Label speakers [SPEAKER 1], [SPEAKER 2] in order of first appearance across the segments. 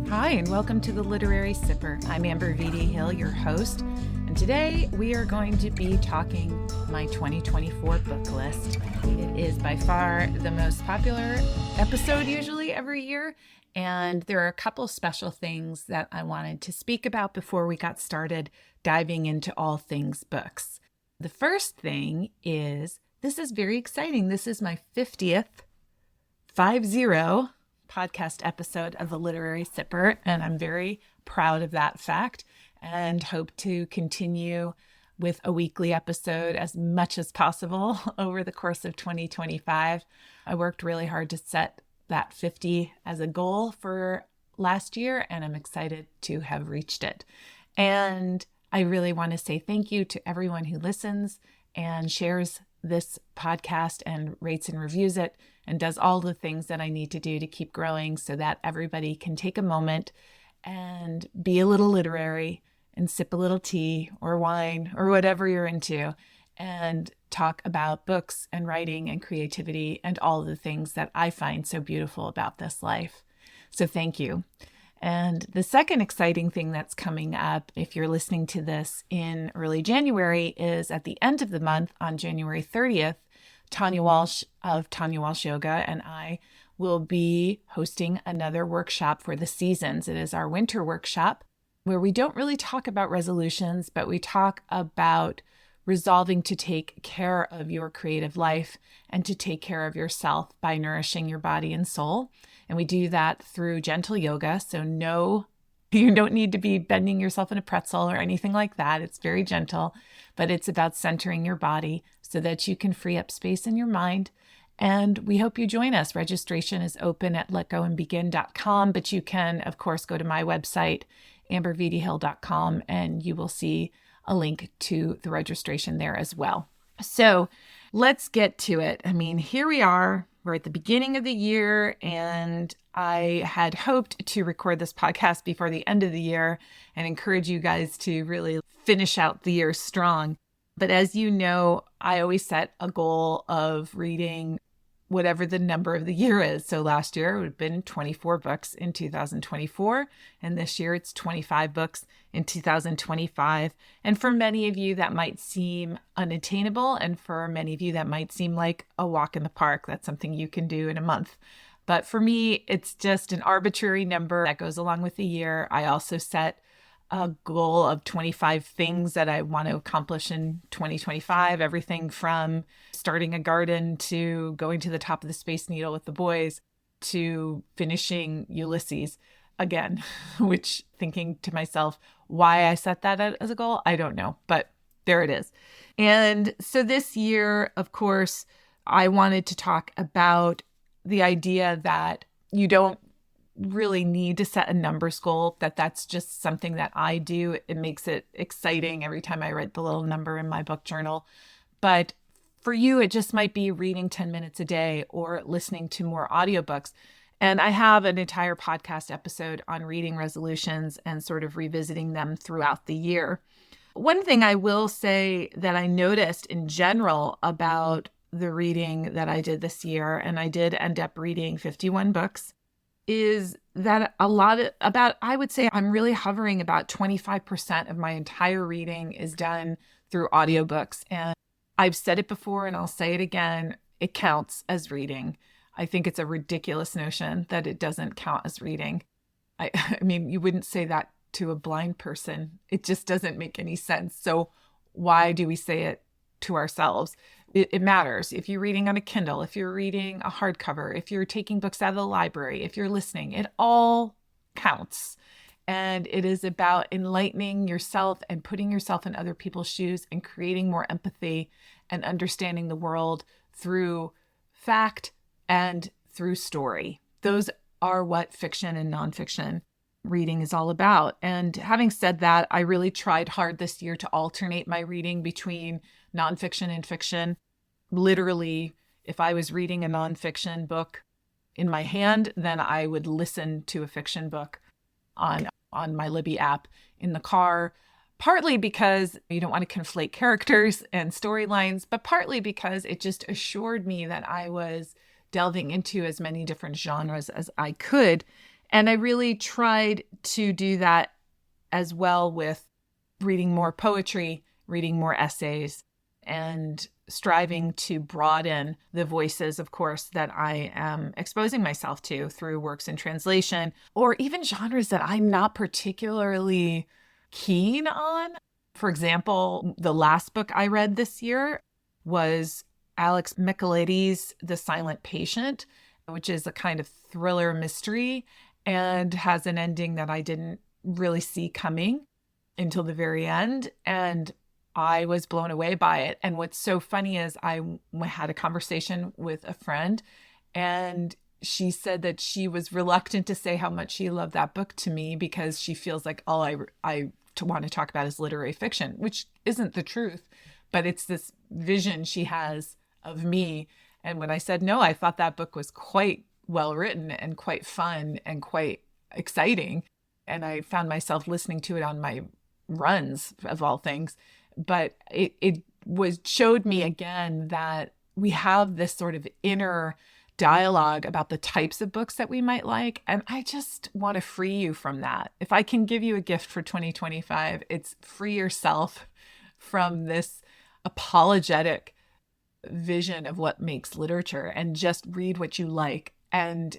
[SPEAKER 1] Hi, and welcome to the Literary Sipper. I'm Amber V.D. Hill, your host, and today we are going to be talking my 2024 book list. It is by far the most popular episode usually every year, and there are a couple special things that I wanted to speak about before we got started diving into all things books. The first thing is, this is very exciting. This is my 50th podcast episode of the Literary Sipper, and I'm very proud of that fact and hope to continue with a weekly episode as much as possible over the course of 2025. I worked really hard to set that 50 as a goal for last year, and I'm excited to have reached it. And I really want to say thank you to everyone who listens and shares this podcast and rates and reviews it and does all the things that I need to do to keep growing so that everybody can take a moment and be a little literary and sip a little tea or wine or whatever you're into and talk about books and writing and creativity and all the things that I find so beautiful about this life. So thank you. And the second exciting thing that's coming up, if you're listening to this in early January, is at the end of the month on January 30th, Tanya Walsh of Tanya Walsh Yoga and I will be hosting another workshop for the seasons. It is our winter workshop where we don't really talk about resolutions, but we talk about resolving to take care of your creative life and to take care of yourself by nourishing your body and soul. And we do that through gentle yoga. So no, you don't need to be bending yourself in a pretzel or anything like that. It's very gentle, but it's about centering your body so that you can free up space in your mind. And we hope you join us. Registration is open at letgoandbegin.com, but you can, of course, go to my website, ambervdhill.com, and you will see a link to the registration there as well. So let's get to it. I mean, here we are. We're at the beginning of the year, and I had hoped to record this podcast before the end of the year and encourage you guys to really finish out the year strong. But as you know, I always set a goal of reading whatever the number of the year is. So last year it would have been 24 books in 2024, and this year it's 25 books in 2025. And for many of you, that might seem unattainable, and for many of you, that might seem like a walk in the park. That's something you can do in a month. But for me, it's just an arbitrary number that goes along with the year. I also set a goal of 25 things that I want to accomplish in 2025, everything from starting a garden to going to the top of the Space Needle with the boys to finishing Ulysses again, which, thinking to myself, why I set that as a goal, I don't know, but there it is. And so this year, of course, I wanted to talk about the idea that you don't really need to set a numbers goal, that's just something that I do. It makes it exciting every time I write the little number in my book journal. But for you, it just might be reading 10 minutes a day or listening to more audiobooks. And I have an entire podcast episode on reading resolutions and sort of revisiting them throughout the year. One thing I will say that I noticed in general about the reading that I did this year, and I did end up reading 51 books, is that I would say I'm really hovering about 25% of my entire reading is done through audiobooks. And I've said it before and I'll say it again, it counts as reading. I think it's a ridiculous notion that it doesn't count as reading. I mean, you wouldn't say that to a blind person. It just doesn't make any sense. So why do we say it to ourselves? It matters. If you're reading on a Kindle, if you're reading a hardcover, if you're taking books out of the library, if you're listening, it all counts. And it is about enlightening yourself and putting yourself in other people's shoes and creating more empathy and understanding the world through fact and through story. Those are what fiction and nonfiction reading is all about. And having said that, I really tried hard this year to alternate my reading between nonfiction and fiction. Literally, if I was reading a nonfiction book in my hand, then I would listen to a fiction book on my Libby app in the car, partly because you don't want to conflate characters and storylines, but partly because it just assured me that I was delving into as many different genres as I could. And I really tried to do that as well with reading more poetry, reading more essays, and striving to broaden the voices, of course, that I am exposing myself to through works in translation, or even genres that I'm not particularly keen on. For example, the last book I read this year was Alex Michaelides' The Silent Patient, which is a kind of thriller mystery and has an ending that I didn't really see coming until the very end. And I was blown away by it. And what's so funny is I had a conversation with a friend, and she said that she was reluctant to say how much she loved that book to me because she feels like all I want to talk about is literary fiction, which isn't the truth, but it's this vision she has of me. And when I said no, I thought that book was quite well written and quite fun and quite exciting. And I found myself listening to it on my runs, of all things. But it showed me again that we have this sort of inner dialogue about the types of books that we might like. And I just want to free you from that. If I can give you a gift for 2025, it's free yourself from this apologetic vision of what makes literature and just read what you like and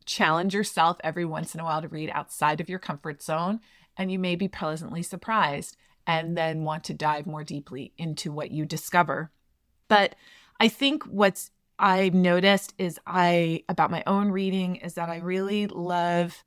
[SPEAKER 1] challenge yourself every once in a while to read outside of your comfort zone. And you may be pleasantly surprised and then want to dive more deeply into what you discover. But I think what's I've noticed about my own reading is that I really love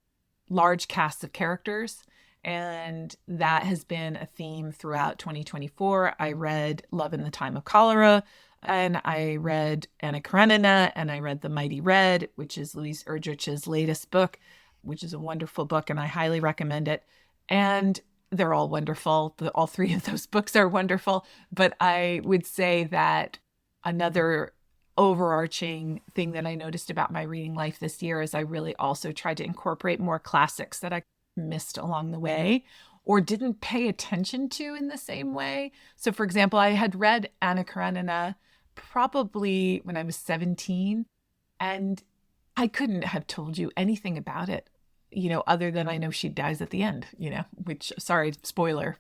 [SPEAKER 1] large casts of characters. And that has been a theme throughout 2024. I read Love in the Time of Cholera, and I read Anna Karenina, and I read The Mighty Red, which is Louise Erdrich's latest book, which is a wonderful book, and I highly recommend it. And they're all wonderful. All three of those books are wonderful. But I would say that another overarching thing that I noticed about my reading life this year is I really also tried to incorporate more classics that I missed along the way or didn't pay attention to in the same way. So, for example, I had read Anna Karenina probably when I was 17, and I couldn't have told you anything about it, other than I know she dies at the end, which, sorry, spoiler,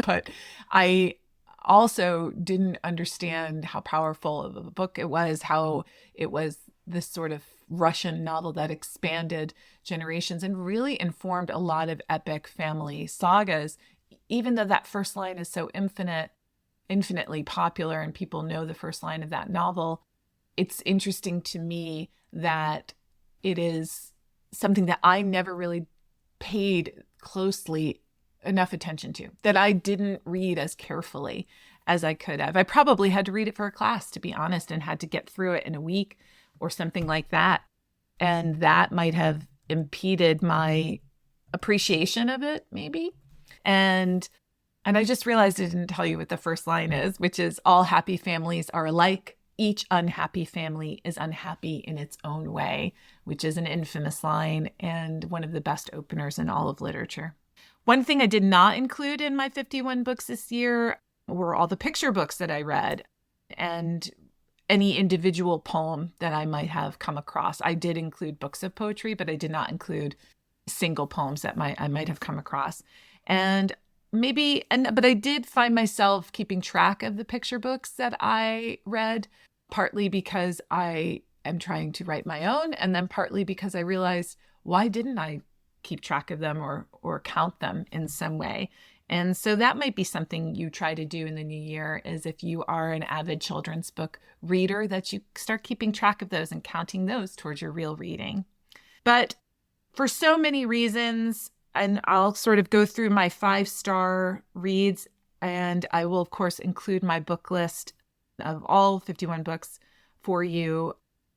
[SPEAKER 1] but I also didn't understand how powerful of a book it was, how it was this sort of Russian novel that expanded generations and really informed a lot of epic family sagas, even though that first line is so infinitely popular and people know the first line of that novel. It's interesting to me that it is something that I never really paid closely enough attention to, that I didn't read as carefully as I could have. I probably had to read it for a class, to be honest, and had to get through it in a week or something like that. And that might have impeded my appreciation of it, maybe. And I just realized I didn't tell you what the first line is, which is all happy families are alike. Each unhappy family is unhappy in its own way, which is an infamous line and one of the best openers in all of literature. One thing I did not include in my 51 books this year were all the picture books that I read and any individual poem that I might have come across. I did include books of poetry, but I did not include single poems that I might have come across. But I did find myself keeping track of the picture books that I read, partly because I am trying to write my own, and then partly because I realized, why didn't I keep track of them or count them in some way? And so that might be something you try to do in the new year, is if you are an avid children's book reader, that you start keeping track of those and counting those towards your real reading. But for so many reasons, and I'll sort of go through my 5-star reads, and I will, of course, include my book list of all 51 books for you,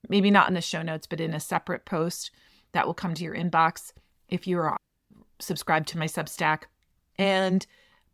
[SPEAKER 1] maybe not in the show notes, but in a separate post that will come to your inbox if you are subscribed to my Substack.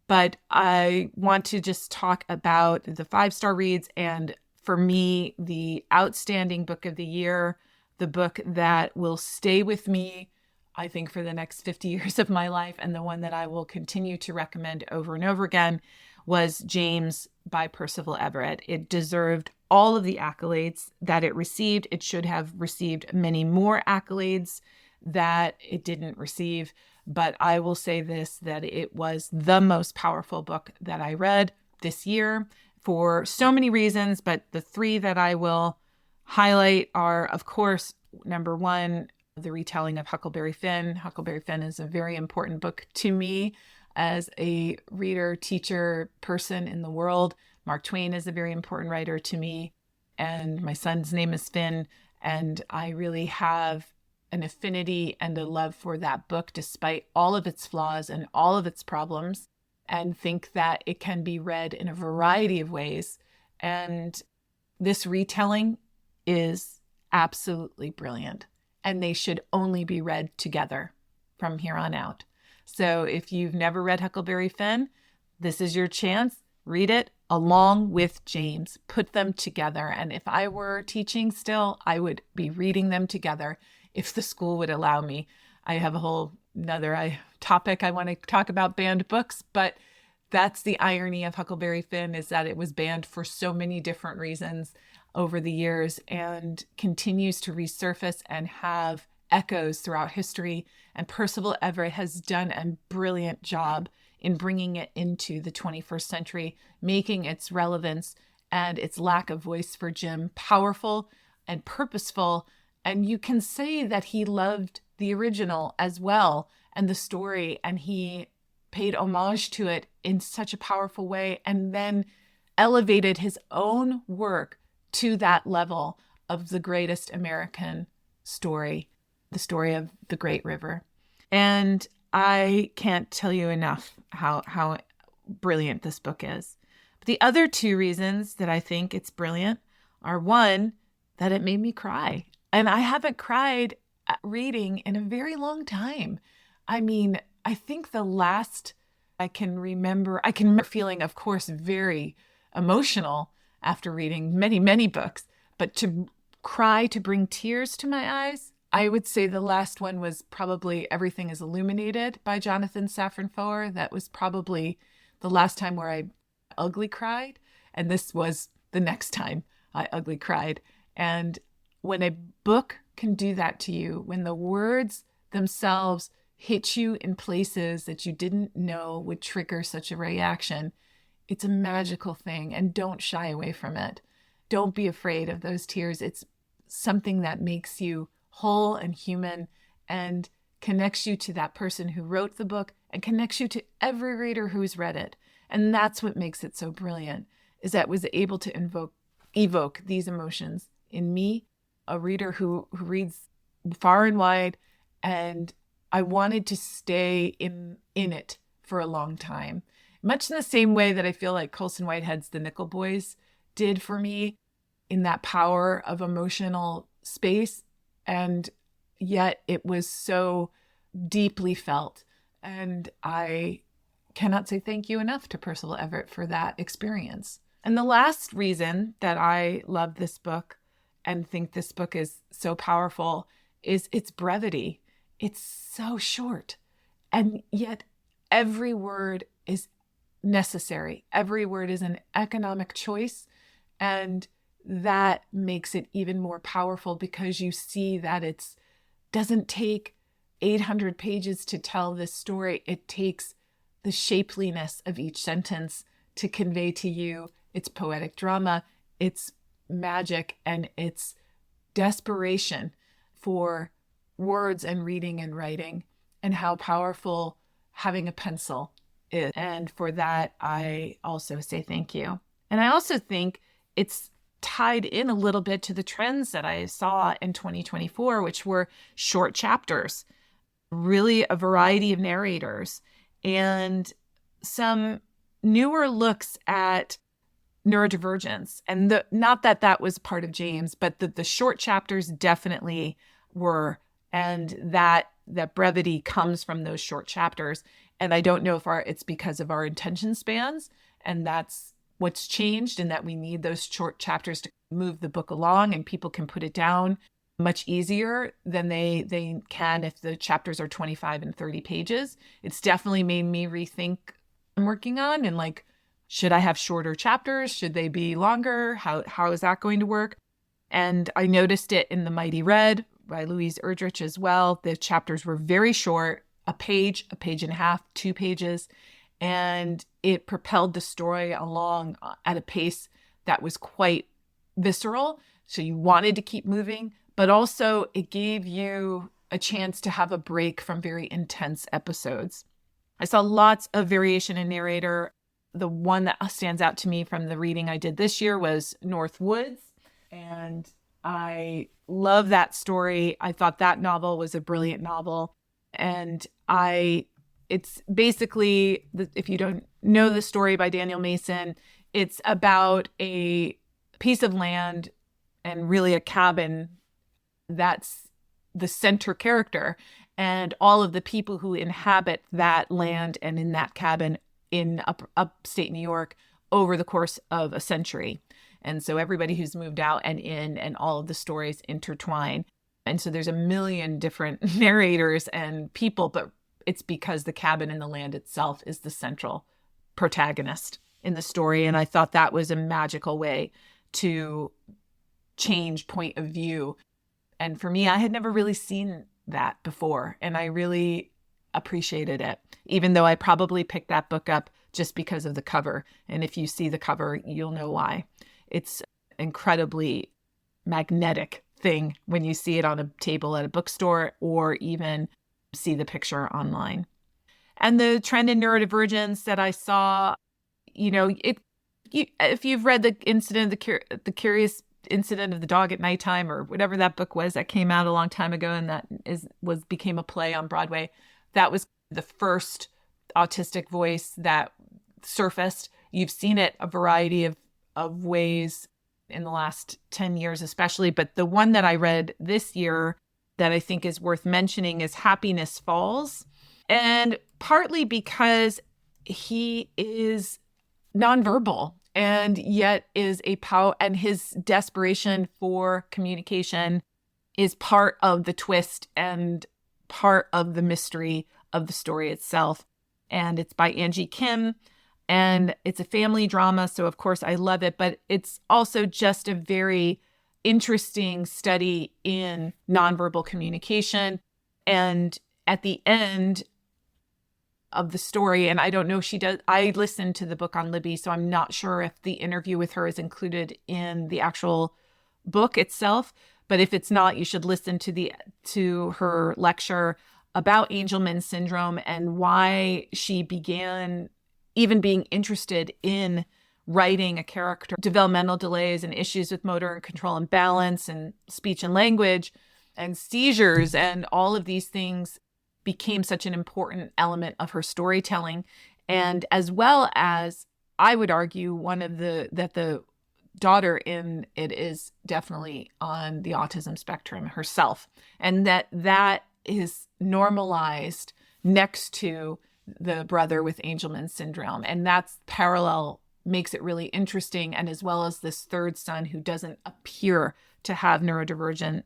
[SPEAKER 1] But I want to just talk about the 5-star reads, and for me, the outstanding book of the year, the book that will stay with me, I think, for the next 50 years of my life, and the one that I will continue to recommend over and over again, was James by Percival Everett. It deserved all of the accolades that it received. It should have received many more accolades that it didn't receive. But I will say this, that it was the most powerful book that I read this year for so many reasons. But the three that I will highlight are, of course, number one, the retelling of Huckleberry Finn. Huckleberry Finn is a very important book to me as a reader, teacher, person in the world. Mark Twain is a very important writer to me, and my son's name is Finn, and I really have an affinity and a love for that book despite all of its flaws and all of its problems, and think that it can be read in a variety of ways. And this retelling is absolutely brilliant, and they should only be read together from here on out. So if you've never read Huckleberry Finn, this is your chance. Read it along with James. Put them together. And if I were teaching still, I would be reading them together if the school would allow me. I have a whole another topic I want to talk about, banned books, but that's the irony of Huckleberry Finn, is that it was banned for so many different reasons over the years and continues to resurface and have echoes throughout history. And Percival Everett has done a brilliant job in bringing it into the 21st century, making its relevance and its lack of voice for Jim powerful and purposeful. And you can say that he loved the original as well and the story, and he paid homage to it in such a powerful way, and then elevated his own work to that level of the greatest American story, the story of the Great River. And I can't tell you enough how brilliant this book is. But the other two reasons that I think it's brilliant are, one, that it made me cry. And I haven't cried at reading in a very long time. I mean, I think the last I can remember feeling, of course, very emotional after reading many, many books, but to cry, to bring tears to my eyes, I would say the last one was probably Everything is Illuminated by Jonathan Safran Foer. That was probably the last time where I ugly cried. And this was the next time I ugly cried. And when a book can do that to you, when the words themselves hit you in places that you didn't know would trigger such a reaction, it's a magical thing. And don't shy away from it. Don't be afraid of those tears. It's something that makes you whole and human and connects you to that person who wrote the book and connects you to every reader who's read it. And that's what makes it so brilliant, is that it was able to evoke these emotions in me, a reader who reads far and wide, and I wanted to stay in it for a long time. Much in the same way that I feel like Colson Whitehead's The Nickel Boys did for me, in that power of emotional space. And yet it was so deeply felt. And I cannot say thank you enough to Percival Everett for that experience. And the last reason that I love this book and think this book is so powerful is its brevity. It's so short. And yet every word is necessary. Every word is an economic choice. And that makes it even more powerful, because you see that it doesn't take 800 pages to tell this story. It takes the shapeliness of each sentence to convey to you its poetic drama, its magic, and its desperation for words and reading and writing, and how powerful having a pencil is. And for that, I also say thank you. And I also think it's tied in a little bit to the trends that I saw in 2024, which were short chapters, really a variety of narrators, and some newer looks at neurodivergence. And not that that was part of James, but the short chapters definitely were, and that brevity comes from those short chapters. And I don't know if it's because of our attention spans, and that's what's changed, and that we need those short chapters to move the book along, and people can put it down much easier than they can if the chapters are 25 and 30 pages. It's definitely made me rethink what I'm working on, and like, should I have shorter chapters? Should they be longer? How is that going to work? And I noticed it in The Mighty Red by Louise Erdrich as well. The chapters were very short, a page and a half, 2 pages, and it propelled the story along at a pace that was quite visceral. So you wanted to keep moving, but also it gave you a chance to have a break from very intense episodes. I saw lots of variation in narrator. The one that stands out to me from the reading I did this year was North Woods, and I love that story. I thought that novel was a brilliant novel, and it's basically, if you don't know the story by Daniel Mason, it's about a piece of land and really a cabin that's the center character, and all of the people who inhabit that land and in that cabin in upstate New York over the course of a century. And so everybody who's moved out and in, and all of the stories intertwine. And so there's a million different narrators and people, but it's because the cabin and the land itself is the central protagonist in the story. And I thought that was a magical way to change point of view. And for me, I had never really seen that before, and I really appreciated it, even though I probably picked that book up just because of the cover. And if you see the cover, you'll know why. It's incredibly magnetic thing when you see it on a table at a bookstore or even see the picture online. And the trend in neurodivergence that I saw, if you've read the incident, the curious incident of the dog at nighttime, or whatever that book was that came out a long time ago, and that became a play on Broadway, that was the first autistic voice that surfaced. You've seen it a variety of ways in the last 10 years especially, but the one that I read this year that I think is worth mentioning is Happiness Falls. And partly because he is nonverbal and yet is and his desperation for communication is part of the twist and part of the mystery of the story itself. And it's by Angie Kim, and it's a family drama. So of course I love it, but it's also just a very interesting study in nonverbal communication. And at the end of the story, and I don't know if she does, I listened to the book on Libby, so I'm not sure if the interview with her is included in the actual book itself. But if it's not, you should listen to her lecture about Angelman syndrome and why she began even being interested in writing a character, developmental delays and issues with motor and control and balance and speech and language and seizures, and all of these things became such an important element of her storytelling. And as well as, I would argue, that the daughter in it is definitely on the autism spectrum herself, and that is normalized next to the brother with Angelman syndrome. And that's parallel makes it really interesting. And as well as this third son who doesn't appear to have neurodivergent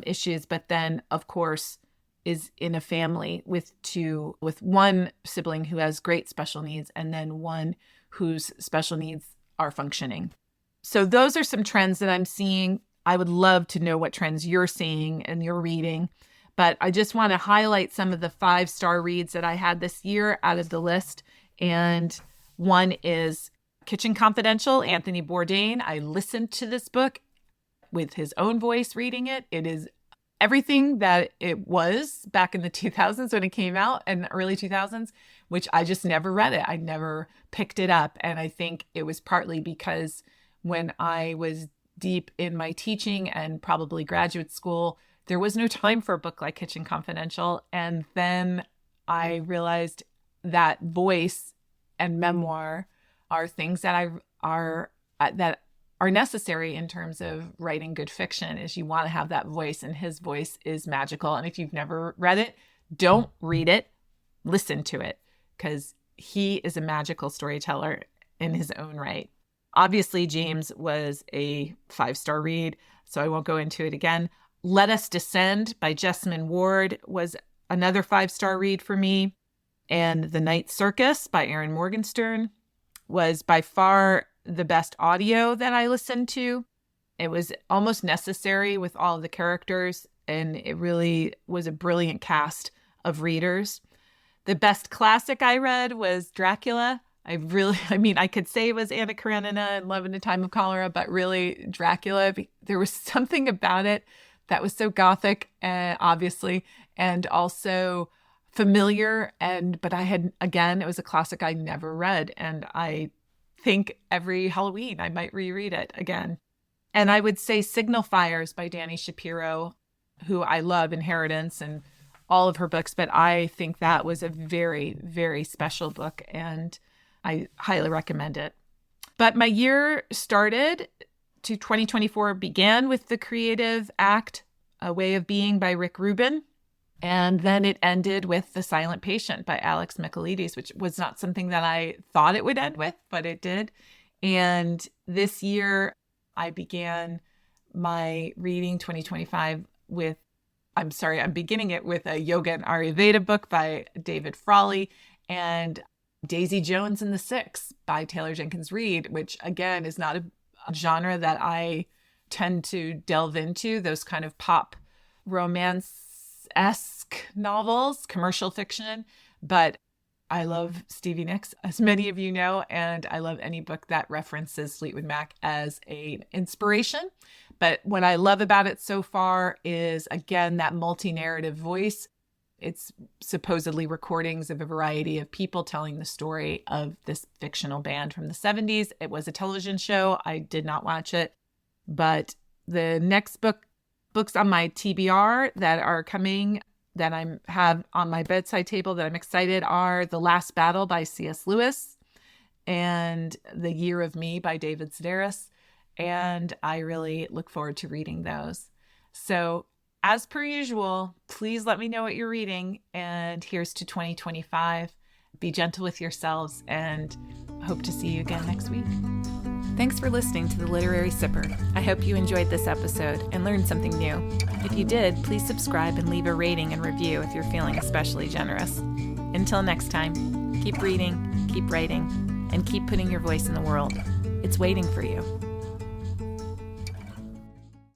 [SPEAKER 1] issues, but then of course is in a family with one sibling who has great special needs and then one whose special needs are functioning. So those are some trends that I'm seeing. I would love to know what trends you're seeing and you're reading, but I just want to highlight some of the 5-star reads that I had this year out of the list. And one is Kitchen Confidential, Anthony Bourdain. I listened to this book with his own voice reading it. It is everything that it was back in the 2000s when it came out, in the early 2000s, which I just never read it. I never picked it up. And I think it was partly because when I was deep in my teaching and probably graduate school, there was no time for a book like Kitchen Confidential. And then I realized that voice and memoir are things that are necessary in terms of writing good fiction. Is you want to have that voice, and his voice is magical. And if you've never read it, don't read it, listen to it, because he is a magical storyteller in his own right. Obviously, James was a 5-star read, so I won't go into it again. Let Us Descend by Jessamine Ward was another 5-star read for me. And The Night Circus by Erin Morgenstern was by far the best audio that I listened to. It was almost necessary with all of the characters and it really was a brilliant cast of readers. The best classic I read was Dracula. I could say it was Anna Karenina and Love in a Time of Cholera, but really Dracula, there was something about it that was so gothic, obviously, and also familiar. But it was a classic I never read. And I think every Halloween I might reread it again. And I would say Signal Fires by Dani Shapiro, who I love, Inheritance and all of her books, but I think that was a very, very special book, and I highly recommend it. But my year started to 2024 began with The Creative Act, A Way of Being by Rick Rubin. And then it ended with The Silent Patient by Alex Michaelides, which was not something that I thought it would end with, but it did. And this year I began my reading 2025 I'm beginning it with a Yoga and Ayurveda book by David Frawley and Daisy Jones and the Six by Taylor Jenkins Reid, which again is not a genre that I tend to delve into, those kind of pop romance-esque novels, commercial fiction. But I love Stevie Nicks, as many of you know, and I love any book that references Fleetwood Mac as an inspiration. But what I love about it so far is, again, that multi-narrative voice. It's supposedly recordings of a variety of people telling the story of this fictional band from the 70s. It was a television show. I did not watch it. But the next books on my TBR that are coming, that I have on my bedside table that I'm excited are The Last Battle by C.S. Lewis and The Year of Me by David Sedaris. And I really look forward to reading those. So as per usual, please let me know what you're reading. And here's to 2025. Be gentle with yourselves, and hope to see you again next week. Thanks for listening to The Literary Sipper. I hope you enjoyed this episode and learned something new. If you did, please subscribe and leave a rating and review if you're feeling especially generous. Until next time, keep reading, keep writing, and keep putting your voice in the world. It's waiting for you.